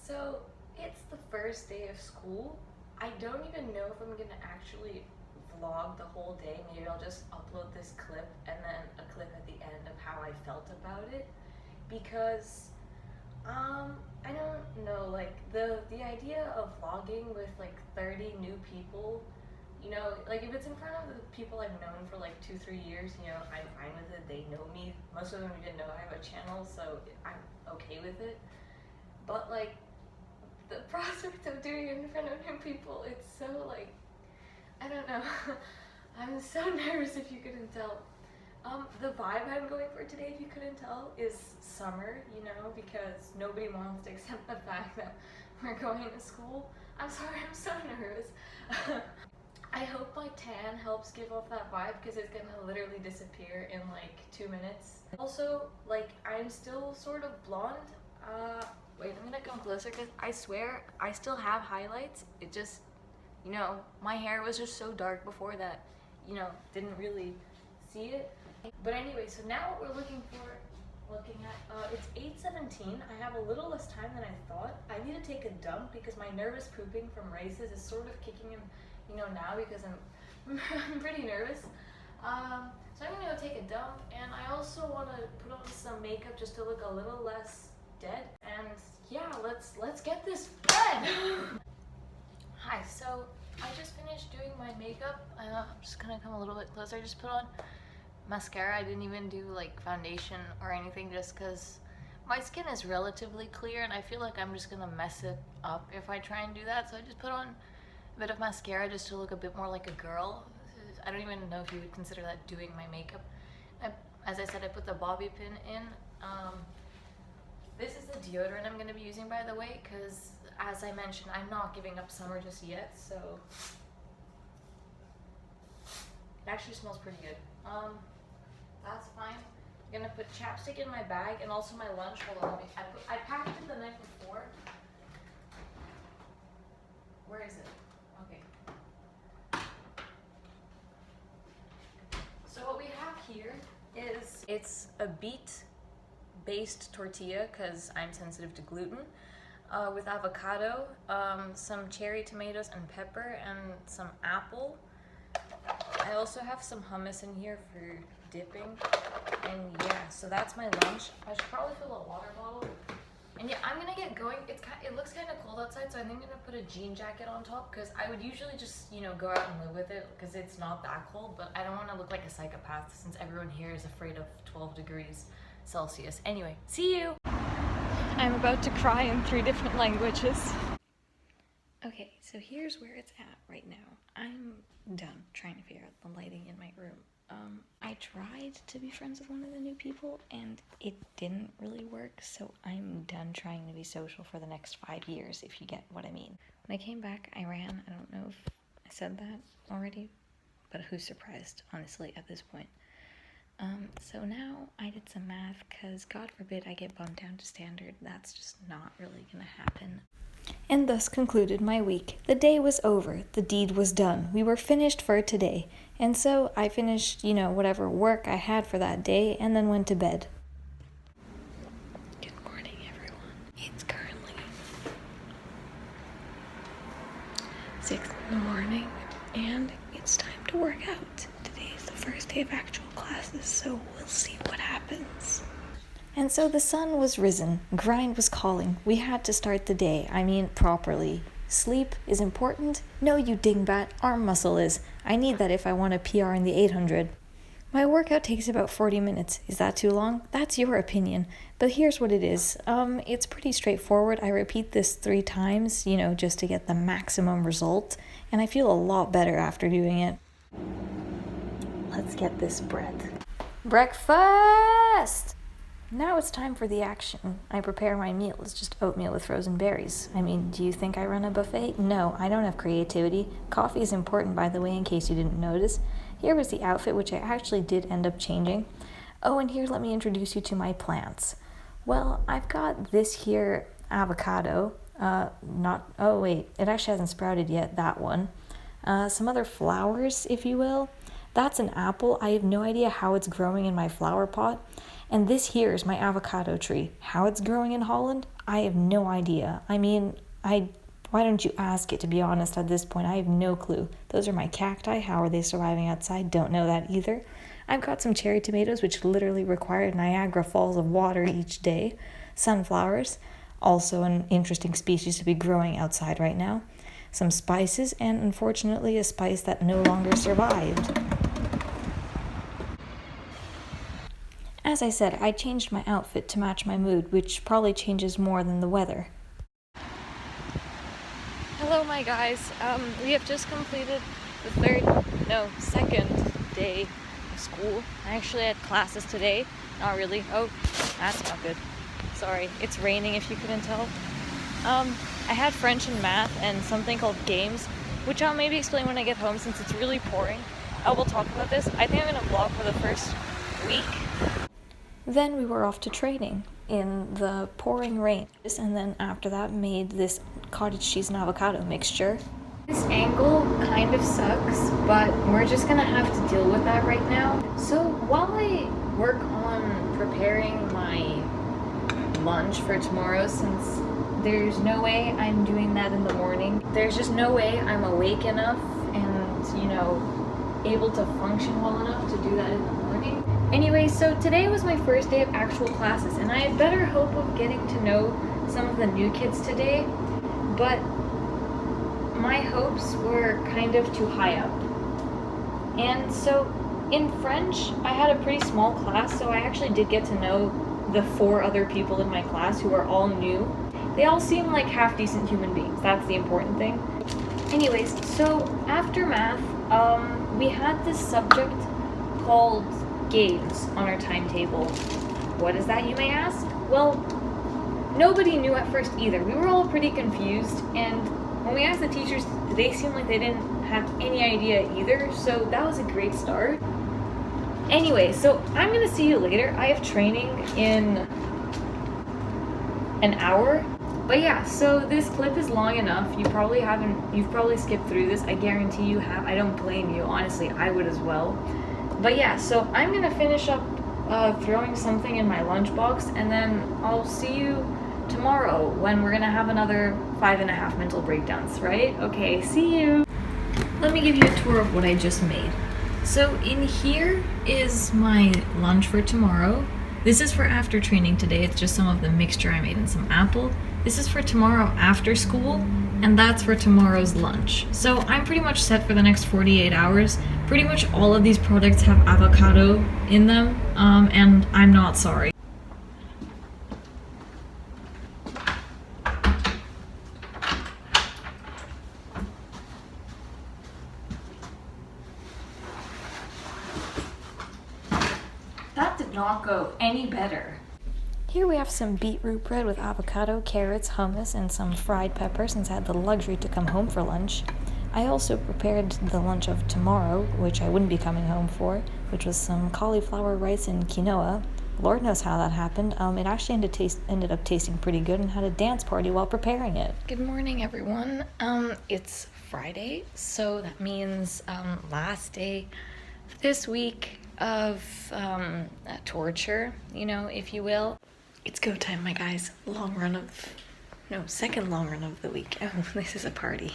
So it's the first day of school. I don't even know if I'm gonna actually vlog the whole day. Maybe I'll just upload this clip and then a clip at the end of how I felt about it. Because I don't know, like the idea of vlogging with like 30 new people, like if it's in front of the people I've known for like 2-3 years, I'm fine with it. They know me. Most of them even know I have a channel, so I'm okay with it. But like the prospect of doing it in front of new people, it's so like, I don't know. I'm so nervous if you couldn't tell. The vibe I'm going for today, if you couldn't tell, is summer, because nobody wants to accept the fact that we're going to school. I'm sorry, I'm so nervous. I hope my tan helps give off that vibe because it's gonna literally disappear in like 2 minutes. Also, like, I'm still sort of blonde. Wait, I'm gonna come closer because I swear I still have highlights. It just, my hair was just so dark before that, didn't really see it. But anyway, so now what we're looking at, it's 8:17. I have a little less time than I thought. I need to take a dump because my nervous pooping from races is sort of kicking in, now because I'm pretty nervous. So I'm gonna go take a dump, and I also want to put on some makeup just to look a little less dead. And yeah, let's get this bread. Hi, so I just finished doing my makeup. I'm just gonna come a little bit closer. I just put on mascara. I didn't even do like foundation or anything just because my skin is relatively clear and I feel like I'm just gonna mess it up if I try and do that. So I just put on a bit of mascara just to look a bit more like a girl. I don't even know if you would consider that doing my makeup. As I said, I put the bobby pin in. This is the deodorant I'm going to be using, by the way, because as I mentioned, I'm not giving up summer just yet, so it actually smells pretty good. That's fine. I'm going to put chapstick in my bag and also my lunch. Hold on, I packed it the night before. Where is it? Okay. So what we have here is, it's a beet-based tortilla because I'm sensitive to gluten, with avocado, some cherry tomatoes and pepper, and some apple. I also have some hummus in here for dipping, and yeah, so that's my lunch. I should probably fill a water bottle. And yeah, I'm gonna get going. It looks kind of cold outside, so I think I'm gonna put a jean jacket on top because I would usually just, go out and live with it because it's not that cold, but I don't want to look like a psychopath since everyone here is afraid of 12 degrees Celsius. Anyway, see you! I'm about to cry in 3 different languages. Okay, so here's where it's at right now. I'm done trying to figure out the lighting in my room. I tried to be friends with one of the new people and it didn't really work, so I'm done trying to be social for the next 5 years, if you get what I mean. When I came back, I ran. I don't know if I said that already, but who's surprised, honestly, at this point. So now I did some math, because God forbid I get bumped down to standard. That's just not really gonna happen. And thus concluded my week. The day was over. The deed was done. We were finished for today. And so I finished, whatever work I had for that day and then went to bed. Good morning, everyone. It's currently 6 in the morning and it's time to work out. Today is the first day of actual classes, so we'll see what happens. And so the sun was risen, grind was calling. We had to start the day, properly. Sleep is important? No, you dingbat, arm muscle is. I need that if I want a PR in the 800. My workout takes about 40 minutes. Is that too long? That's your opinion. But here's what it is. It's pretty straightforward. I repeat this 3 times, just to get the maximum result. And I feel a lot better after doing it. Let's get this bread. Breakfast! Now it's time for the action. I prepare my meal. It's just oatmeal with frozen berries. Do you think I run a buffet? No, I don't have creativity. Coffee is important, by the way, in case you didn't notice. Here was the outfit, which I actually did end up changing. Oh, and here, let me introduce you to my plants. Well, I've got this here avocado. It actually hasn't sprouted yet, that one. Some other flowers, if you will. That's an apple. I have no idea how it's growing in my flower pot. And this here is my avocado tree. How it's growing in Holland, I have no idea. I mean, why don't you ask it, to be honest, at this point? I have no clue. Those are my cacti. How are they surviving outside? Don't know that either. I've got some cherry tomatoes, which literally require Niagara Falls of water each day. Sunflowers, also an interesting species to be growing outside right now. Some spices, and unfortunately a spice that no longer survived. As I said, I changed my outfit to match my mood, which probably changes more than the weather. Hello, my guys. We have just completed the second day of school. I actually had classes today. Not really. Oh, that's not good. Sorry, it's raining if you couldn't tell. I had French and math and something called games, which I'll maybe explain when I get home since it's really pouring. I will talk about this. I think I'm gonna vlog for the first week. Then we were off to training in the pouring rain, and then after that made this cottage cheese and avocado mixture. This angle kind of sucks, but we're just gonna have to deal with that right now. So while I work on preparing my lunch for tomorrow, since there's no way I'm doing that in the morning, there's just no way I'm awake enough and, you know, able to function well enough to do that in the morning. Anyway, so today was my first day of actual classes, and I had better hope of getting to know some of the new kids today, but my hopes were kind of too high up. And so in French, I had a pretty small class, so I actually did get to know the 4 other people in my class who are all new. They all seem like half-decent human beings. That's the important thing. Anyways, so after math, we had this subject called games on our timetable. What is that, you may ask? Well, nobody knew at first either. We were all pretty confused, and when we asked the teachers, they seemed like they didn't have any idea either, so that was a great start. Anyway, so I'm gonna see you later. I have training in an hour. But yeah, so this clip is long enough. You've probably skipped through this. I guarantee you have. I don't blame you. Honestly, I would as well. But yeah, so I'm gonna finish up throwing something in my lunchbox, and then I'll see you tomorrow when we're gonna have another 5.5 mental breakdowns, right? Okay, see you. Let me give you a tour of what I just made. So in here is my lunch for tomorrow. This is for after training today. It's just some of the mixture I made and some apple. This is for tomorrow after school, and that's for tomorrow's lunch. So I'm pretty much set for the next 48 hours. Pretty much all of these products have avocado in them, and I'm not sorry. That did not go any better. Here we have some beetroot bread with avocado, carrots, hummus, and some fried peppers since I had the luxury to come home for lunch. I also prepared the lunch of tomorrow, which I wouldn't be coming home for, which was some cauliflower rice and quinoa. Lord knows how that happened. It actually ended up tasting pretty good, and had a dance party while preparing it. Good morning, everyone. It's Friday, so that means last day this week of torture, if you will. It's go time, my guys. Second long run of the week. Oh, this is a party.